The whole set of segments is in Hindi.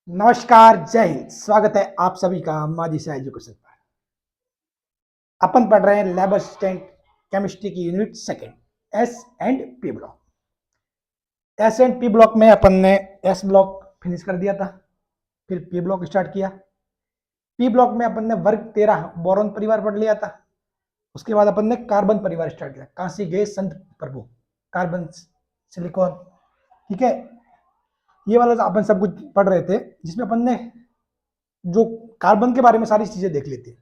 नमस्कार, जय हिंद। स्वागत है आप सभी का माजी से एजुकेशन पर। अपन पढ़ रहे हैं लैब असिस्टेंट केमिस्ट्री की unit second, S and P block. S and P block में अपन ने एस ब्लॉक फिनिश कर दिया था, फिर पी ब्लॉक स्टार्ट किया। पी ब्लॉक में अपन ने वर्ग 13 बोरॉन परिवार पढ़ लिया था। उसके बाद अपन ने कार्बन परिवार स्टार्ट किया, कांसी गैस संत प्रभु, कार्बन, सिलिकॉन। ठीक है, ये वाला अपन सब कुछ पढ़ रहे थे, जिसमें अपन ने जो कार्बन के बारे में सारी चीजें देख ली थी।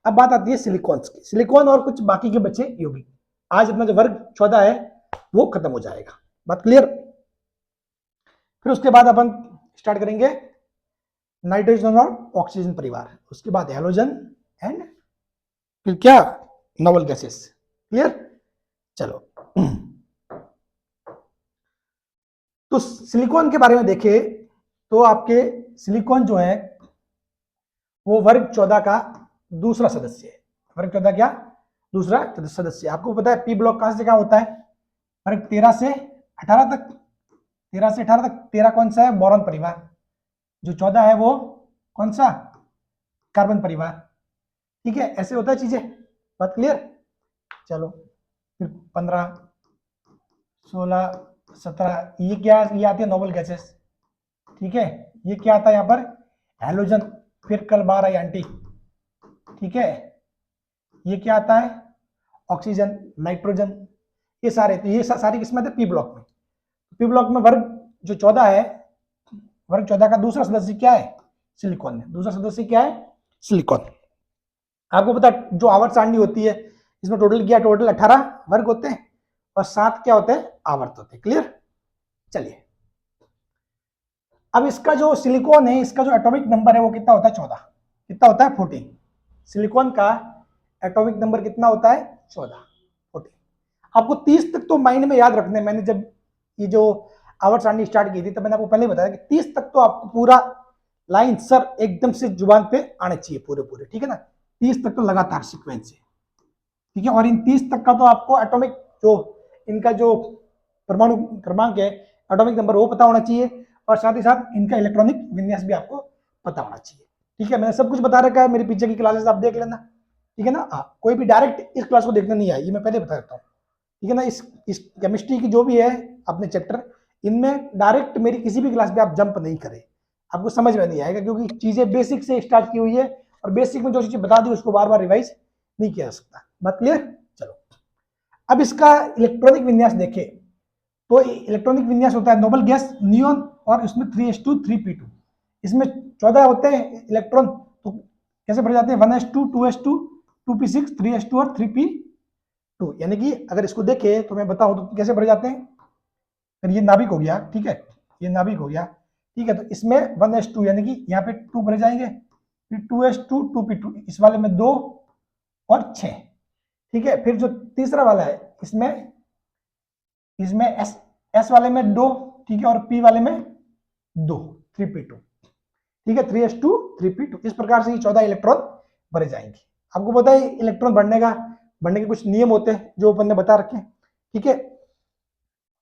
अब बात आती है सिलिकॉन की। सिलिकॉन और कुछ बाकी के बचे यौगिक। आज अपना जो वर्ग 14 है वो खत्म हो जाएगा। बात क्लियर। फिर उसके बाद अपन स्टार्ट करेंगे नाइट्रोजन और ऑक्सीजन परिवार, उसके बाद हैलोजन एंड फिर क्या, नोबल गैसेस। क्लियर। चलो, तो सिलिकॉन के बारे में देखें तो आपके सिलिकॉन जो है वो वर्ग 14 का दूसरा सदस्य है। वर्ग 14 क्या, दूसरा सदस्य। आपको पता है पी ब्लॉक कहां से कहां होता है, वर्ग 13 से 18 तक। 13 से 18 तक 13 कौन सा है, बोरॉन परिवार। जो 14 है वो कौन सा, कार्बन परिवार। ठीक है, ऐसे होता है चीजें। बात क्लियर। चलो, फिर 15, 16, 17, ये क्या, ये आती है नोबल गैसेस। ठीक है, ये क्या आता है यहाँ पर, हैलोजन। फिर कल 12 एंटी। ठीक है, ये क्या आता है, ऑक्सीजन, नाइट्रोजन। ये सारे, तो ये सारी किस्में आते पी ब्लॉक में। पी ब्लॉक में वर्ग जो 14 है, वर्ग 14 का दूसरा सदस्य क्या है, सिलिकॉन है। दूसरा सदस्य क्या है, सिलिकॉन। आपको पता है जो आवर्त सारणी होती है, इसमें टोटल क्या, टोटल 18 वर्ग होते हैं और 7 क्या होते हैं, आवर्त होते हैं। क्लियर। चलिए, अब इसका जो सिलिकॉन है, इसका जो एटॉमिक नंबर है वो कितना होता है, 14। कितना होता है, 14। सिलिकॉन का एटॉमिक नंबर कितना होता है, 14, 14। आपको 30 तक तो माइंड में याद रखने। मैंने जब ये जो आवर्त सारणी स्टार्ट की थी तब मैंने आपको पहले बताया कि 30 तक तो आपको पूरा लाइन सर एकदम से जुबान पे आने चाहिए पूरे पूरे। ठीक है ना, 30 तक तो लगातार सीक्वेंस है। ठीक है, और इन 30 तक का तो आपको एटॉमिक जो इनका जो परमाणु क्रमांक है, एटॉमिक नंबर, वो पता होना चाहिए। और साथ ही साथ इनका इलेक्ट्रॉनिक विन्यास भी आपको पता होना चाहिए। ठीक है, मैंने सब कुछ बता रखा है, मेरे पीछे की क्लासेस आप देख लेना। ठीक है ना, कोई भी डायरेक्ट इस क्लास को देखने नहीं आया, ये मैं पहले बता देता हूँ। ठीक है ना, इस केमिस्ट्री की जो भी है अपने चैप्टर, इनमें डायरेक्ट मेरी किसी भी क्लास पे आप जंप नहीं करें, आपको समझ में नहीं आएगा, क्योंकि चीजें बेसिक से स्टार्ट की हुई है और बेसिक में जो चीजें बता दी उसको बार बार रिवाइज नहीं किया जा सकता। बात क्लियर। चलो, अब इसका इलेक्ट्रॉनिक विन्यास देखें तो इलेक्ट्रॉनिक विन्यास होता है नोबल गैस नियोन, और इसमें 3s2 3p2। इसमें 14 होते हैं इलेक्ट्रॉन, तो कैसे भरे जाते हैं, 1s2 2s2 2p6 3s2 और 3p2। यानी कि अगर इसको देखे तो मैं बताऊं तो कैसे भरे जाते हैं। फिर ये नाभिक हो गया, ठीक है, ये नाभिक हो गया। ठीक है, तो इसमें 1s2 यानी कि यहाँ पे 2 भरे जाएंगे, फिर 2s2 2p2, इस वाले में 2 और 6। ठीक है, फिर जो तीसरा वाला है इसमें इसमें एस एस वाले में 2, ठीक है, और पी वाले में 2, 3p2। ठीक है, 3s2 3p2। इस प्रकार से ये 14 इलेक्ट्रॉन भरे जाएंगे। आपको पता है इलेक्ट्रॉन बढ़ने के कुछ नियम होते हैं जो अपन ने बता रखे हैं। ठीक है,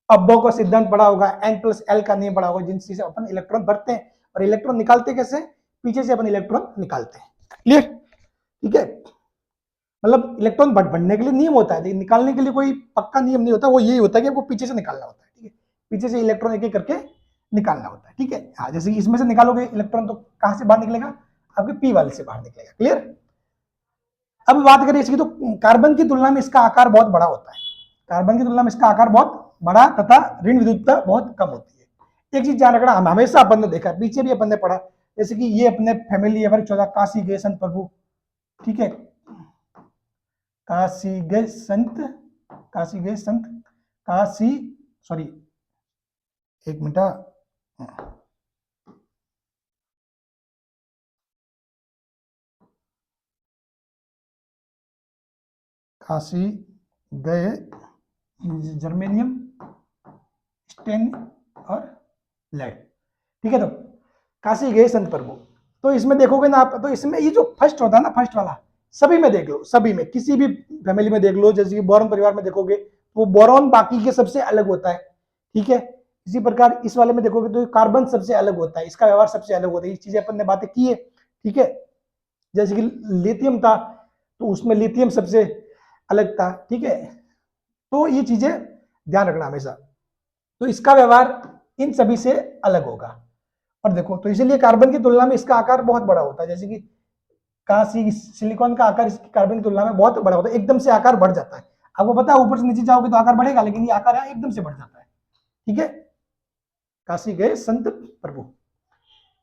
अब्बो का सिद्धांत पढ़ा होगा, n+l का नियम पढ़ा होगा, जिनसे से अपन इलेक्ट्रॉन भरते हैं और इलेक्ट्रॉन निकालते कैसे, पीछे से अपन इलेक्ट्रॉन निकालते हैं। क्लियर। ठीक है, मतलब इलेक्ट्रॉन बढ़ने के लिए नियम होता है, लेकिन निकालने के लिए कोई पक्का नियम नहीं होता। वो यही होता है कि आपको पीछे से निकालना होता है। ठीक है, पीछे से इलेक्ट्रॉन एक एक करके निकालना होता है। ठीक है, हाँ, जैसे कि इसमें से निकालोगे इलेक्ट्रॉन तो कहां से बाहर निकलेगा, आपके पी वाले से बाहर निकलेगा। क्लियर। अब बात करें इसकी, तो कार्बन की तुलना में इसका आकार बहुत बड़ा होता है। कार्बन की तुलना में इसका आकार बहुत बड़ा तथा ऋण विद्युतता बहुत कम होती है। एक चीज ध्यान रखना, हम हमेशा अपन ने देखा, पीछे भी अपन ने पढ़ा, जैसे कि ये अपने फैमिली एवर 14 काशी गए संत प्रभु। ठीक है, काशी गए संत, काशी गए संत, काशी, सॉरी एक मिनट, काशी गए जर्मेनियम, स्टेन और लेड। ठीक है, तो काशी गए संत प्रभु, तो इसमें देखोगे ना आप, तो इसमें ये जो फर्स्ट होता है ना, फर्स्ट वाला, सभी में देख लो, सभी में, किसी भी फैमिली में देख लो, जैसे कि बोरॉन परिवार में देखोगे, वो बोरॉन बाकी के सबसे अलग होता है। ठीक है, इसी प्रकार इस वाले में देखोगे तो कार्बन सबसे अलग होता है, इसका व्यवहार सबसे अलग होता है। ये चीजें अपन ने बातें की है, ठीक है। जैसे कि लिथियम था तो उसमें लिथियम सबसे अलग था, ठीक है। तो ये चीजें ध्यान रखना हमेशा। तो इसका व्यवहार इन सभी से अलग होगा। और देखो तो इसीलिए कार्बन की तुलना में इसका आकार बहुत बड़ा होता है। जैसे कि सिलिकॉन का आकार कार्बन की तुलना में बहुत बड़ा होता है, एकदम से आकार बढ़ जाता है। आपको पता है ऊपर से नीचे जाओगे तो आकार बढ़ेगा, लेकिन ये आकार एकदम से बढ़ जाता है, ठीक है। काशी गए संत प्रभु,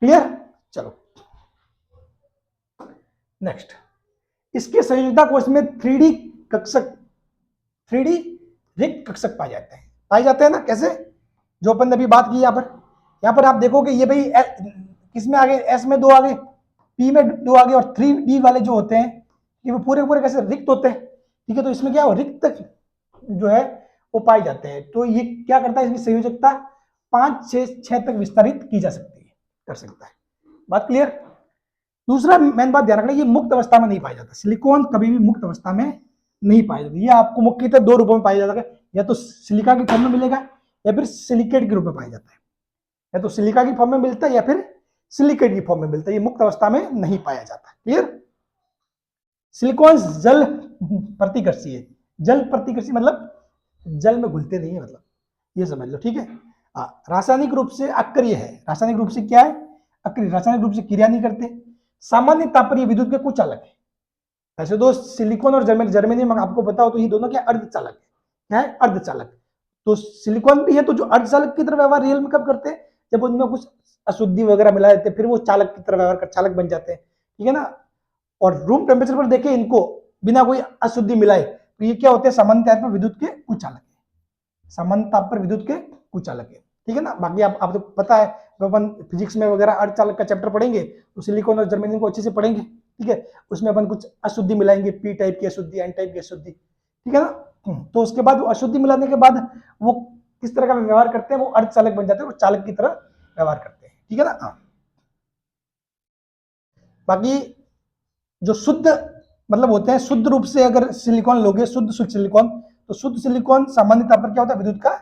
क्लियर। चलो नेक्स्ट, इसके संयोजकता कोष में 3D कक्षक, 3D रिक्त कक्षक पाए जाते हैं। पाए जाते हैं ना, कैसे, जो अपन ने अभी बात की। यहाँ पर आप देखोगे ये भाई किसमें आगे, एस में 2 आगे, पी में 2 आगे, और 3D वाले जो होते हैं ये वो पूरे पूरे कैसे रिक्त होते हैं, ठीक है। तो इसमें क्या हो, रिक्त जो है वो पाए जाते हैं। तो ये क्या करता है, इसकी संयोजकता 5 से 6 तक विस्तारित की जा सकती है, कर सकता है। बात क्लियर। दूसरा मेन बात ध्यान रखना, ये मुक्त अवस्था में नहीं पाया जाता। सिलिकॉन कभी भी मुक्त अवस्था में नहीं पाया जाता। ये आपको मुख्यतः 2 रूपों में पाया जाता है, या तो सिलिका के फॉर्म में मिलेगा या फिर सिलिकेट के रूप में पाया जाता है। या तो सिलिका की फॉर्म में मिलता है या फिर सिलिकेट की फॉर्म में मिलता है। ये मुक्त अवस्था में नहीं पाया जाता, क्लियर। सिलिकॉन जल प्रतिकर्षी है। जल प्रतिकर्षी मतलब जल में घुलते नहीं है, मतलब ये समझ लो, ठीक है। रासायनिक रूप से अक्रिय है। रासायनिक रूप से क्या है, अक्रिय। रासायनिक रूप से क्रिया नहीं करते। सामान्य तापनीय विद्युत के कुछ चालक है। वैसे तो सिलिकॉन और जर्मेनियम आपको पता हो तो ये दोनों क्या, अर्धचालक है। क्या है, अर्धचालक। तो सिलिकॉन भी है, तो जो अर्धचालक की तरह व्यवहार रियल में कब करते हैं, जब उनमें कुछ अशुद्धि वगैरह मिला देते हैं, फिर वो चालक की तरह व्यवहार कर चालक बन जाते हैं, ठीक है ना। और रूम टेम्परेचर पर देखें इनको, बिना कोई अशुद्धि मिलाए, तो ये क्या होते हैं, सामान्य ताप पर विद्युत के कुचालक है। सामान्य ताप पर विद्युत के कुचालक है, ठीक है ना। बाकी आप तो पता है, जब अपन फिजिक्स में वगैरह अर्धचालक का चैप्टर पढ़ेंगे तो सिलिकॉन और जर्मेनियम को अच्छे से पढ़ेंगे, ठीक है। उसमें अपन कुछ अशुद्धि मिलाएंगे, पी टाइप की अशुद्धि, एन टाइप की अशुद्धि, ठीक है ना। तो उसके बाद वो अशुद्धि मिलाने के बाद वो किस तरह का व्यवहार करते हैं, वो अर्धचालक बन जाते हैं, वो चालक की तरह व्यवहार करते हैं, ठीक है ना। बाकी जो शुद्ध मतलब होते हैं, शुद्ध रूप से अगर सिलिकॉन लोगे, शुद्ध शुद्ध सिलिकॉन, तो शुद्ध सिलिकॉन सामान्य ताप पर क्या होता है, विद्युत का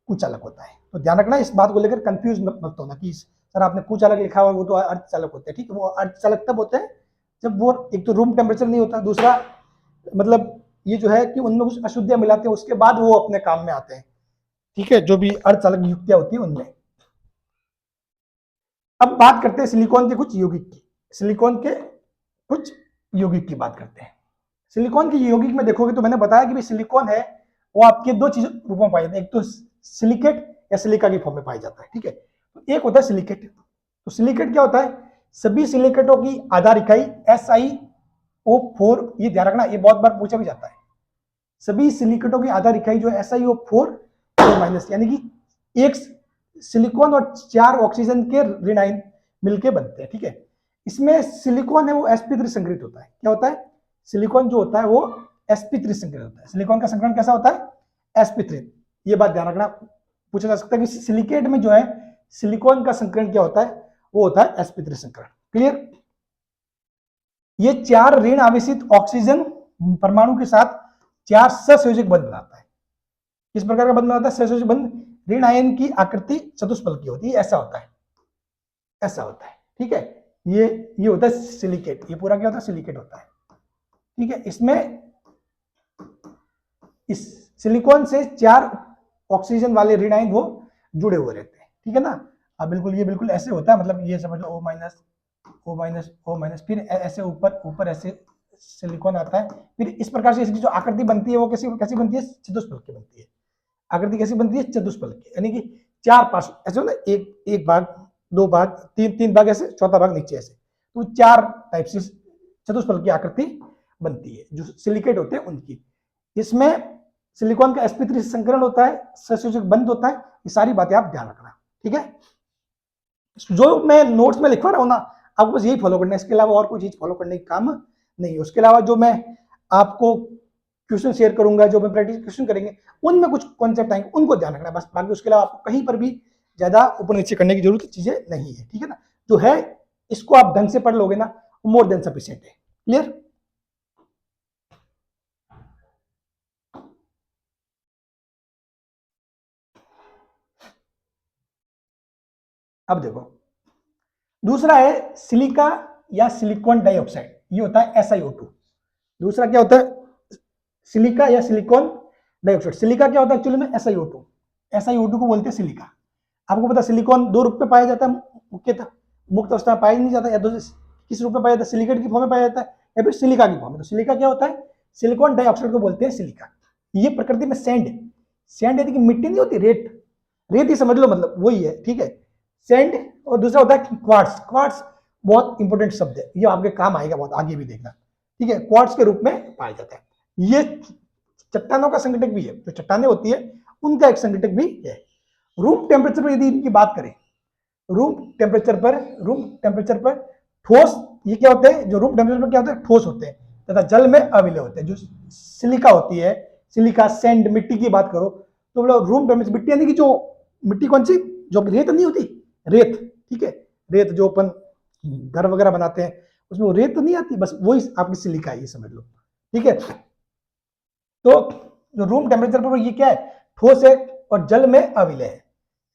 कुचालक होता है। तो ध्यान रखना इस बात को लेकर, कंफ्यूज मत होना कि सर आपने कुचालक लिखा हुआ, वो तो अर्धचालक होते हैं, ठीक है। वो अर्धचालक तब होते हैं जब वो एक तो रूम टेम्परेचर नहीं होता, दूसरा मतलब ये जो है कि उनमें कुछ अशुद्धियां मिलाते हैं, उसके बाद वो अपने काम में आते हैं, ठीक है, जो भी अर्धचालक युक्तियां होती है उनमें। अब बात करते हैं सिलिकॉन के कुछ यौगिक की। सिलिकॉन के कुछ यौगिक की बात करते हैं। सिलिकॉन के यौगिक में देखोगे तो मैंने बताया कि सिलिकॉन है वो आपके 2 चीज रूपों में पाए जाते हैं, एक तो सिलिकेट या सिलिका की फॉर्म में पाया जाता है, ठीक है। तो एक होता है सिलिकेट। तो सिलिकेट क्या होता है, सभी सिलिकेटों की आधार इकाई SiO4, ये ध्यान रखना, ये बहुत बार पूछा भी जाता है। सभी सिलिकेटों की आधार इकाई जो है SiO4 यानी कि एक सिलिकॉन और 4 ऑक्सीजन के ऋण आयन मिलके बनते हैं, ठीक है। इसमें सिलिकॉन है वो sp3 संग्रहित होता है। क्या होता है, सिलिकॉन जो होता है वो sp3 संग्रहित होता है। सिलिकॉन का संकरण कैसा होता है, sp3। ये बात ध्यान रखना, पूछा जा सकता है कि सिलिकेट में जो है सिलिकॉन का संकरण क्या होता है, वो होता है sp3 संकरण, क्लियर। ये 4 ऋण आवेशित ऑक्सीजन परमाणु के साथ 4 सहसंयोजक बंध बनाता है। किस प्रकार का बंध बनाता है, सहसंयोजक बंध। ऋण आयन की आकृति चतुष्फल की होती है, ऐसा होता है, ऐसा होता है, ठीक है। ये होता है सिलिकेट, ये पूरा क्या होता है, सिलिकेट होता है, ठीक है। इसमें इस सिलिकॉन से 4 ऑक्सीजन वाले ऋण आयन वो जुड़े हुए रहते हैं, ठीक है ना। अब बिल्कुल ये बिल्कुल ऐसे होता है, मतलब ये समझ लो O-O-O-, फिर ऐसे ऊपर ऊपर ऐसे सिलिकॉन आता है, फिर इस प्रकार से इसकी जो आकृति बनती है वो कैसी कैसी बनती है, चतुष्फलक की बनती है। आकृति कैसी बनती है, चतुष्फलक की, यानी कि 4 पार्श्व ऐसे हो ना, एक भाग, 2 भाग, 3 भाग ऐसे, चौथा भाग नीचे ऐसे, तो 4 टाइप से चतुष्फलक की आकृति बनती है जो सिलिकेट होते हैं उनकी। इसमें सिलिकॉन का sp3 संकरण होता है, सहसंयोजक बंध होता है। ये सारी बातें आप ध्यान रखना, ठीक है। जो मैं नोट्स में लिखवा रहा हूं ना, आपको बस यही फॉलो करना है, इसके अलावा और कोई चीज फॉलो करने की काम नहीं है। उसके अलावा जो मैं आपको क्वेश्चन शेयर करूंगा, जो मैं प्रैक्टिस क्वेश्चन करेंगे, उनमें कुछ कॉन्सेप्ट आएंगे, उनको ध्यान रखना बस। बाकी उसके अलावा आपको कहीं पर भी ज्यादा ऊपर नीचे करने की जरूरत की चीजें नहीं है, ठीक है ना। जो है इसको आप ढंग से पढ़ लोगे ना, मोर देन सफिशिएंट है, क्लियर। अब देखो, दूसरा है सिलिका या सिलिकॉन डाइऑक्साइड, ये होता है SiO2। दूसरा क्या होता है, सिलिका या सिलिकॉन डाइऑक्साइड। सिलिका क्या होता है एक्चुअली में, SiO2। SiO2 को बोलते हैं सिलिका। आपको पता सिलिकॉन 2 रूप में पाया जाता है मुख्यतः, मुक्त अवस्था में पाया नहीं जाता, या तो किस रूप में पाया जाता है, सिलिकेट की फॉर्म में पाया जाता है या फिर सिलिका की फॉर्म में। तो सिलिका क्या होता है, सिलिकॉन डाइऑक्साइड को बोलते हैं सिलिका। ये प्रकृति में सैंड, सैंड यानी कि मिट्टी नहीं होती, रेत, रेत ही समझ लो, मतलब वही है, ठीक है, सैंड। और दूसरा होता है क्वार्ट्स। क्वार्ट्स बहुत इंपॉर्टेंट शब्द है, ये आपके काम आएगा बहुत आगे भी देखना, ठीक है। क्वार्ट्स के रूप में पाया जाता है। ये चट्टानों का संगठक भी है, जो चट्टानें होती है उनका एक संगठक भी है। रूम टेम्परेचर पर यदि इनकी बात करें, रूम टेम्परेचर पर ठोस, ये क्या होते हैं, जो रूम टेम्परेचर पर क्या होते हैं, ठोस होते हैं तथा जल में अविलय होते हैं। जो सिलिका होती है, सिलिका, सैंड, मिट्टी की बात करो तो मतलब रूम टेम्परेचर, मिट्टी यानी कि जो मिट्टी कौन सी, जो रेत नहीं होती, रेत, ठीक है, रेत जो अपन घर वगैरह बनाते हैं उसमें वो रेत तो नहीं आती, बस वही आपकी सिलिका है, ये समझ लो, ठीक है। तो जो रूम टेम्परेचर पर ये क्या है, ठोस है और जल में अविलय है,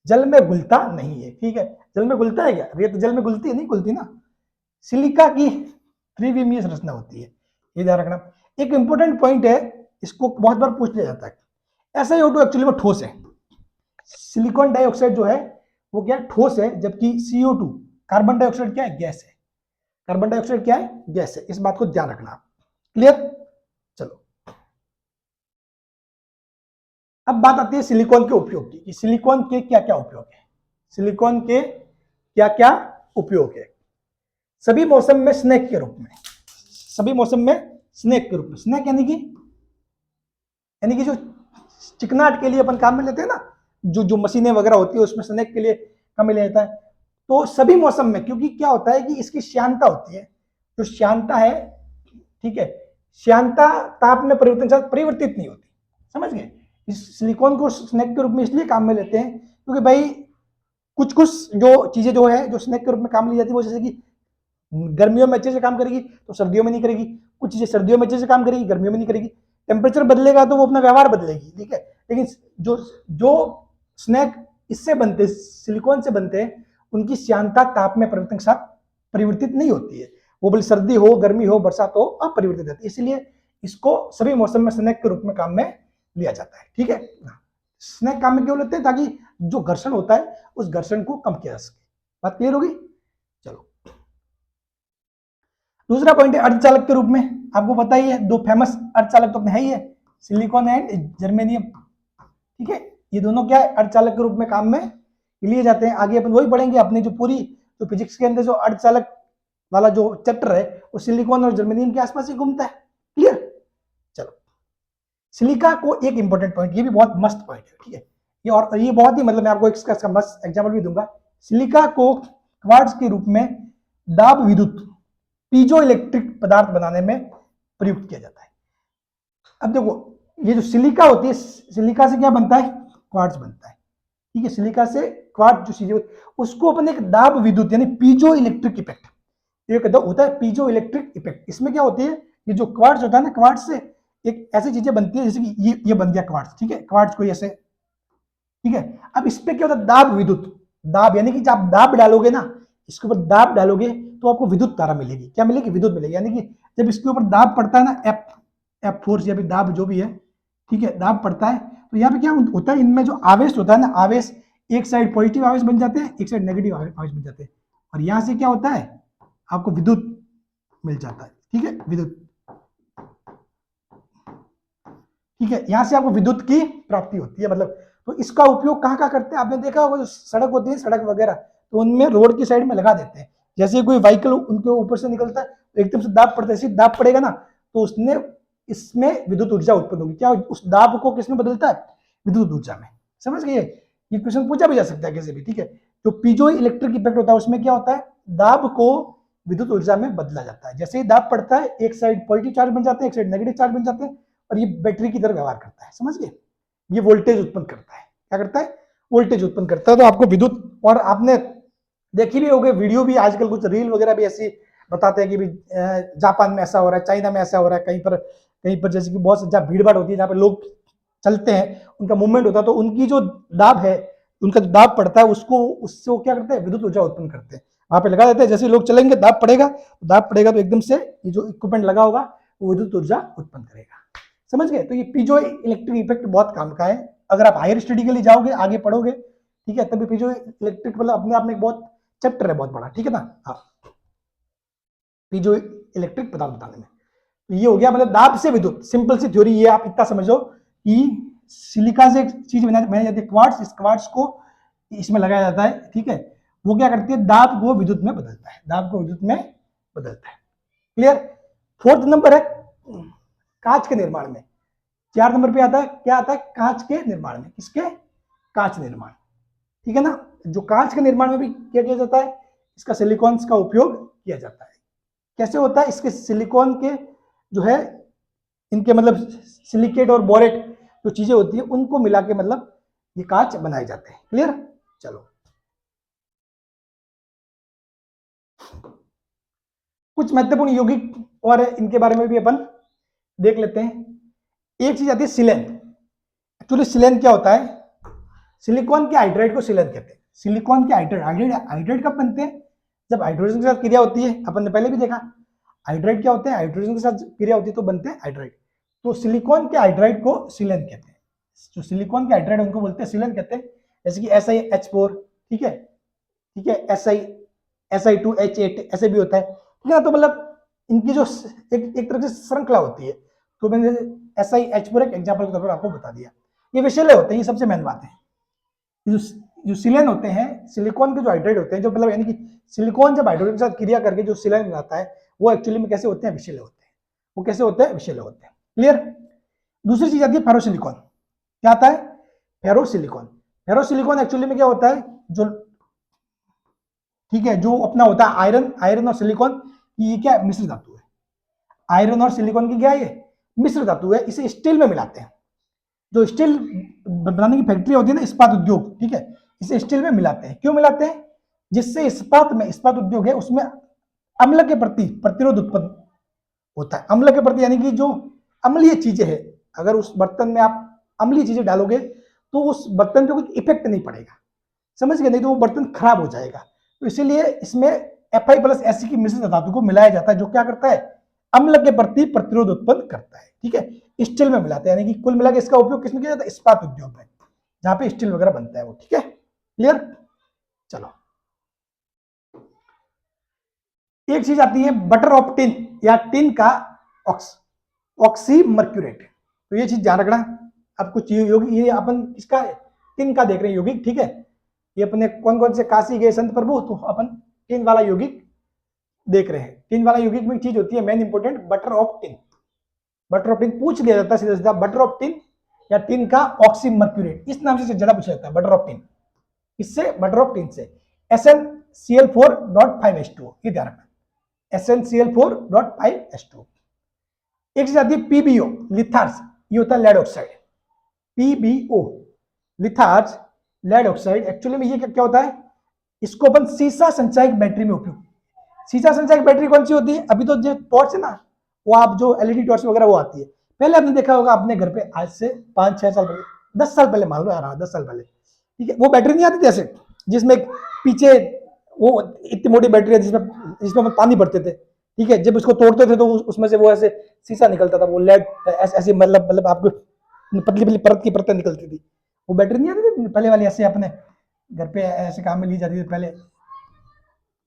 जल में घुलता नहीं है, ठीक है। जल में घुलता है क्या, रेत जल में घुलती है, नहीं घुलती ना। सिलिका की त्रिविमीय संरचना होती है, ये ध्यान रखना। एक इंपॉर्टेंट पॉइंट है, इसको बहुत बार पूछ लिया जाता है, SiO2 एक्चुअली में ठोस है, सिलिकॉन डाइऑक्साइड जो है वो क्या है, ठोस है, जबकि CO2 कार्बन डाइऑक्साइड क्या है, गैस है। कार्बन डाइऑक्साइड क्या है, गैस है, इस बात को ध्यान रखना। क्लियर, चलो अब बात आती है सिलिकॉन के उपयोग की, कि सिलिकॉन के क्या क्या उपयोग है। सिलिकॉन के क्या क्या उपयोग है, सभी मौसम में स्नैक के रूप में, सभी मौसम में स्नैक के रूप में। स्नैक यानी कि जो चिकनाट के लिए अपन काम में लेते हैं ना, जो जो मशीनें वगैरह होती है उसमें स्नैक के लिए काम में लिया जाता है। तो सभी मौसम में, क्योंकि क्या होता है कि इसकी श्यानता होती है, जो श्यानता है, ठीक है, श्यानता ताप में परिवर्तन के साथ परिवर्तित नहीं होती, समझ गए। इस सिलिकॉन को स्नैक के रूप में इसलिए काम में लेते हैं क्योंकि भाई कुछ कुछ जो चीजें जो है जो स्नैक के रूप में काम ली जाती है, वो जैसे कि गर्मियों में अच्छे से काम करेगी तो सर्दियों में नहीं करेगी, कुछ चीजें सर्दियों में अच्छे से काम करेगी गर्मियों में नहीं करेगी। टेम्परेचर बदलेगा तो वो अपना व्यवहार बदलेगी, ठीक है। लेकिन जो जो स्नैक इससे बनते, सिलिकॉन से बनते हैं, उनकी श्यानता ताप में परिवर्तन के साथ परिवर्तित नहीं होती है, वो बोले सर्दी हो, गर्मी हो, बरसात हो, अपरिवर्तित रहती है। इसलिए इसको सभी मौसम में स्नैक के रूप में काम में लिया जाता है, ठीक है। स्नैक काम में क्यों लेते हैं, ताकि जो घर्षण होता है उस घर्षण को कम किया जा सके। बात क्लियर होगी, चलो। दूसरा पॉइंट है अर्धचालक के रूप में। आपको पता ही है, दो फेमस अर्धचालक तो अपने है ही है, सिलिकॉन एंड जर्मेनियम, ठीक है। ये दोनों क्या है, अर्धचालक के रूप में काम में लिए जाते हैं। आगे अपन वही पढ़ेंगे, अपने जो पूरी जो फिजिक्स के अंदर जो अर्धचालक वाला जो चैप्टर है वो सिलिकॉन और जर्मेनियम के आसपास ही घूमता है। क्लियर, चलो। सिलिका को एक इंपॉर्टेंट पॉइंट, ये भी बहुत मस्त पॉइंट है, ठीक है, ये और ये बहुत ही, मतलब मैं आपको इसका मस्त एग्जाम्पल भी दूंगा। सिलिका को क्वार्ट्ज के रूप में दाब विद्युत पीजो इलेक्ट्रिक पदार्थ बनाने में प्रयुक्त किया जाता है। अब देखो, ये जो सिलिका होती है, सिलिका से क्या बनता है, क्वार्ट्ज बनता है, ठीक है। सिलिका से क्वार्ट्ज जो चीजें उसको अपन एक दाब विद्युत यानी पीजो इलेक्ट्रिक इफेक्ट, एक होता है पीजो इलेक्ट्रिक इफेक्ट। इसमें क्या होती है, ये जो क्वार्ट्ज होता है ना, क्वार्ट्ज से एक ऐसी चीजें बनती है, जैसे कि ये बन गया क्वार्ट्ज, ठीक है, क्वार्ट्ज को ऐसे, ठीक है। अब इस पे क्या होता है, दाब विद्युत, दाब यानी कि जब आप दाब डालोगे ना, इसके ऊपर दाब डालोगे तो आपको विद्युत धारा मिलेगी। क्या मिलेगी, विद्युत मिलेगी। यानी कि जब इसके ऊपर दाब पड़ता है ना, एफ फोर्स या फिर दाब जो भी है, ठीक है, दाब पड़ता है, तो यहाँ पे क्या होता है, इनमें जो आवेश होता है ना, आवेश एक साइड पॉजिटिव आवेश बन जाते हैं, एक साइड नेगेटिव आवेश बन जाते हैं, और यहां से क्या होता है, आपको विद्युत मिल जाता है, ठीक है, विद्युत, ठीक है, यहां से आपको विद्युत की प्राप्ति होती है। मतलब तो इसका उपयोग कहाँ कहाँ करते हैं, आपने देखा होगा, जो सड़क होती है, सड़क वगैरह, तो उनमें रोड की साइड में लगा देते हैं। जैसे कोई व्हीकल उनके ऊपर से निकलता है, एकदम से दाब पड़ता है, ऐसे दाब पड़ेगा ना, तो उसने इसमें विद्युत ऊर्जा उत्पन्न होगी। क्या उस दाब को किसमें बदलता है, विद्युत ऊर्जा में। समझ गए, ये क्वेश्चन पूछा भी जा सकता है कैसे भी, ठीक है। जो पीजो इलेक्ट्रिक इफेक्ट होता है उसमें क्या होता है, दाब को विद्युत ऊर्जा में बदला जाता है। जैसे ही दाब पड़ता है, एक साइड पॉजिटिव चार्ज बन जाते हैं, एक साइड नेगेटिव चार्ज बन जाते हैं, और ये बैटरी की तरह व्यवहार करता है। समझ गए, ये वोल्टेज उत्पन्न करता है। क्या करता है, वोल्टेज उत्पन्न करता है। तो आपको विद्युत, और आपने देखी भी होगी वीडियो भी, आजकल कुछ रील वगैरह भी ऐसी बताते हैं कि जापान में ऐसा हो रहा है, चाइना में ऐसा हो रहा है, कहीं पर जैसे कि बहुत जहाँ भीड़ भाड़ होती है, जहाँ पर लोग चलते हैं, उनका मूवमेंट होता है, तो उनकी जो दाब है उनका जो दाब पड़ता है उसको, उससे वो क्या करते हैं, विद्युत ऊर्जा उत्पन्न करते हैं। वहां पे लगा देते हैं, जैसे लोग चलेंगे दाब पड़ेगा तो एकदम से ये जो इक्विपमेंट लगा होगा वो विद्युत ऊर्जा उत्पन्न करेगा। समझ गए? तो ये पीजो इलेक्ट्रिक इफेक्ट बहुत काम का है। अगर आप हायर स्टडी के लिए जाओगे, आगे पढ़ोगे, ठीक है, तभी पीजो इलेक्ट्रिक मतलब अपने आप में एक बहुत चैप्टर है, बहुत बड़ा, ठीक है ना। हाँ, पीजो इलेक्ट्रिक पदार्थ बताने में तो ये हो गया, मतलब दाब से विद्युत, सिंपल सी थ्योरी। ये आप इतना समझो कि सिलिका से एक चीज बनाई जाती है क्वार्ट्ज, इस क्वार्ट्ज को इसमें लगाया जाता है, ठीक है, वो क्या करती है, दाब को विद्युत में बदलता है, दाब को विद्युत में बदलता है। क्लियर? फोर्थ नंबर है कांच के निर्माण में। 4 नंबर पे आता है, क्या आता है, कांच के निर्माण में। किसके? कांच निर्माण, ठीक है ना। जो कांच के निर्माण में भी क्या किया जाता है, इसका सिलिकॉन्स का उपयोग किया जाता है। कैसे होता है, इसके सिलिकॉन के जो है, इनके मतलब सिलिकेट और बोरेट जो चीजें होती है उनको मिला के मतलब ये कांच बनाए जाते हैं। क्लियर? चलो, कुछ महत्वपूर्ण यौगिक और इनके बारे में भी अपन देख लेते हैं। एक चीज आती है सिलेन। एक्चुअली सिलेन क्या होता है, सिलिकॉन के हाइड्राइड को सिलेन कहते हैं। सिलिकॉन के हाइड्राइड हाइड्राइड कब बनते हैं, जब हाइड्रोजन के साथ क्रिया होती है। अपन ने पहले भी देखा हाइड्राइड क्या होते हैं, हाइड्रोजन के साथ क्रिया होती है तो बनते हैं हाइड्राइड। तो सिलिकॉन के हाइड्राइड को सिलेन कहते हैं। जो सिलिकॉन के हाइड्राइड उनको बोलते हैं सिलेन कहते हैं। जैसे कि SiH4, ठीक है, ठीक है, Si2H8 ऐसे भी होता है, ठीक है। तो मतलब इनकी जो एक तरह से श्रृंखला होती है। तो मैंने SiH4 एक एग्जाम्पल के तौर पर आपको बता दिया। ये विषैले होते हैं, ये सबसे मेन बात है। जो सिलेन होते हैं, सिलिकॉन के जो हाइड्राइड होते हैं, जो मतलब यानी कि सिलिकॉन जब हाइड्रोजन के साथ क्रिया करके जो सिलेन बनाता है, वो एक्चुअली में कैसे होते हैं, विषैले होते हैं। वो कैसे होते हैं, विषैले होते हैं। क्लियर? दूसरी चीज आती है फेरोसिलिकॉन। क्या आता है, फेरोसिलिकॉन। फेरोसिलिकॉन एक्चुअली में क्या होता है, जो ठीक है, जो अपना होता है आयरन और सिलिकॉन, ये क्या मिश्र धातु है। आयरन और सिलिकॉन की क्या है, ये मिश्र धातु है। इसे स्टील में मिलाते हैं। जो स्टील बनाने की फैक्ट्री होती है ना, इस्पात उद्योग, ठीक है, इसे स्टील में मिलाते हैं। क्यों मिलाते हैं, जिससे इस्पात उद्योग है उसमें अम्ल के प्रति प्रतिरोध उत्पन्न होता है। अम्ल के प्रति यानी कि जो अम्लीय चीजें हैं, अगर उस बर्तन में आप अम्लीय चीजें डालोगे तो उस बर्तन पे कुछ इफेक्ट नहीं पड़ेगा, समझ गए, नहीं तो वो बर्तन खराब हो जाएगा। तो इसीलिए इसमें Fi+Ase की मिश्रित धातु को मिलाया जाता है, जो क्या करता है, अम्ल के प्रति प्रतिरोध उत्पन्न करता है। ठीक है, स्टील में मिलाते हैं, यानी कि कुल मिला के इसका उपयोग किसमें किया जाता है, इस्पात उद्योग में, जहां पे स्टील वगैरह बनता है वो। ठीक है, क्लियर? चलो, एक चीज आती है बटर ऑफ टिन या टिन का ऑक्सीमर्क्यूरेट। तो ये चीज ध्यान रखना। अब कुछ यौगिक, ये अपन किसका टिन का देख रहे हैं यौगिक, ठीक है। ये अपने कौन कौन से काशी गए संत प्रभु, तो अपन टिन वाला यौगिक देख रहे हैं। टिन वाला यौगिक में चीज होती है main important, butter of tin. Butter of tin पूछ लिया जाता है सीधा सीधा, बटर ऑफ टिन या टिन का ऑक्सीमर्क्यूरेट, इस नाम से ज्यादा पूछा जाता है, बटर ऑफ टिन। इससे बटर ऑफ टिन से SnCl4.5H2O, ये ध्यान रखना, SnCl4.5H2O। एक चीज आती है PbO, लिथार्स, ये होता है lead oxide. PbO, litharge, lead oxide. Actually में ये क्या होता है, इसको अपन सीसा संचायक बैटरी में उपयोग। सीसा संचायक बैटरी कौन सी होती है, अभी तो जो टॉर्च है ना, वो आप जो LED टॉर्च वगैरह वो आती है। पहले आपने देखा होगा अपने घर पे, आज से 5-6 साल पहले, 10 साल पहले मान लो यार, 10 साल पहले, ठीक है, वो बैटरी नहीं आती थी ऐसे, जिसमें पीछे वो इतनी मोटी बैटरी है जिसमें पानी भरते थे, ठीक है। जब उसको तोड़ते थे तो उसमें से वो ऐसे शीशा निकलता था, वो लेड ऐसे मतलब आपको पतली पतली परत की परतें निकलती थी। वो बैटरी नहीं आती थी पहले वाली, ऐसे अपने घर पे ऐसे काम में ली जाती थी पहले,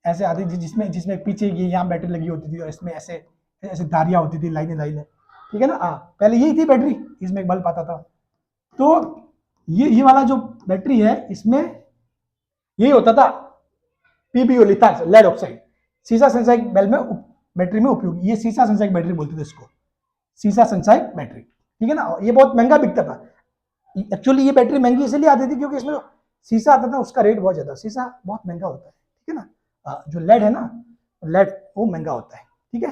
ऐसे आती थी, जिसमें जिसमें पीछे ये यहाँ बैटरी लगी होती थी और इसमें ऐसे ऐसे धारियां होती थी, लाइनें लाइनें, ठीक है ना। हाँ, पहले यही थी बैटरी, इसमें एक बल्ब आता था। तो ये वाला जो बैटरी है, इसमें यही होता था, PbO, लिथार्स, लेड ऑक्साइड, सीसा संचायक बेल में बैटरी में उपयोगी। ये सीसा संचायक बैटरी बोलते थे इसको, सीसा संचायक बैटरी, ठीक है ना। ये बहुत महंगा बिकता था। एक्चुअली ये बैटरी महंगी इसलिए आती थी क्योंकि इसमें शीशा आता था उसका रेट बहुत ज्यादा, शीशा बहुत महंगा होता है, ठीक है ना। जो लेड है ना, लेड वो महंगा होता है, ठीक है।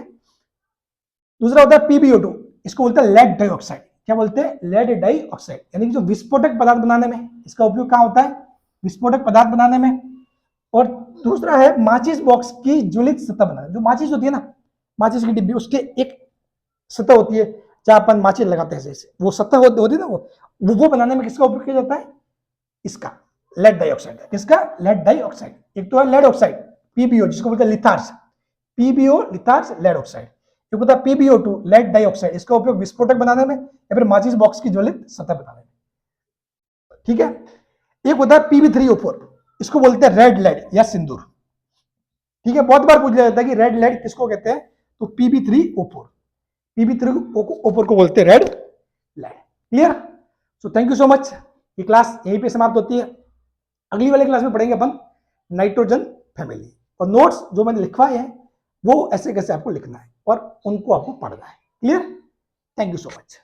दूसरा होता है PbO2, इसको बोलते हैं लेड डाइऑक्साइड। क्या बोलते हैं, लेड डाइऑक्साइड, यानी कि जो विस्फोटक पदार्थ बनाने में इसका उपयोग कहाँ होता है, विस्फोटक पदार्थ बनाने में। और दूसरा है माचिस बॉक्स की ज्वलित सतह बनाना। जो माचिस होती है ना, माचिस की डिब्बी, उसके एक सतह होती है जहां अपन माचिस लगाते हैं, जैसे वो सतह होती है ना, वो बनाने में किसका उपयोग किया जाता है, इसका लेड डाइऑक्साइड है। किसका? Lead dioxide. एक तो है लेड ऑक्साइड पीबीओ, जिसको बोलते हैं लिथार्स, पीबीओ लिथार्स लेड ऑक्साइड। एक होता है पीबीओ2 लेड डाइऑक्साइड, इसका उपयोग विस्फोटक बनाने में या फिर माचिस बॉक्स की ज्वलित सतह बनाने में। ठीक है। एक होता है पीबी3O4, इसको बोलते हैं रेड लेड या सिंदूर। ठीक है, बहुत बार पूछा जाता है कि रेड लेड किसको कहते हैं, तो पीबी3O4, पीबी3O4 को बोलते हैं red lead. Clear? So thank you so much. ये क्लास यहीं पे समाप्त होती है। अगली वाले क्लास में पढ़ेंगे अपन नाइट्रोजन फैमिली, और नोट्स जो मैंने लिखवाए हैं वो ऐसे कैसे आपको लिखना है और उनको आपको पढ़ना है। Clear? Thank you so much.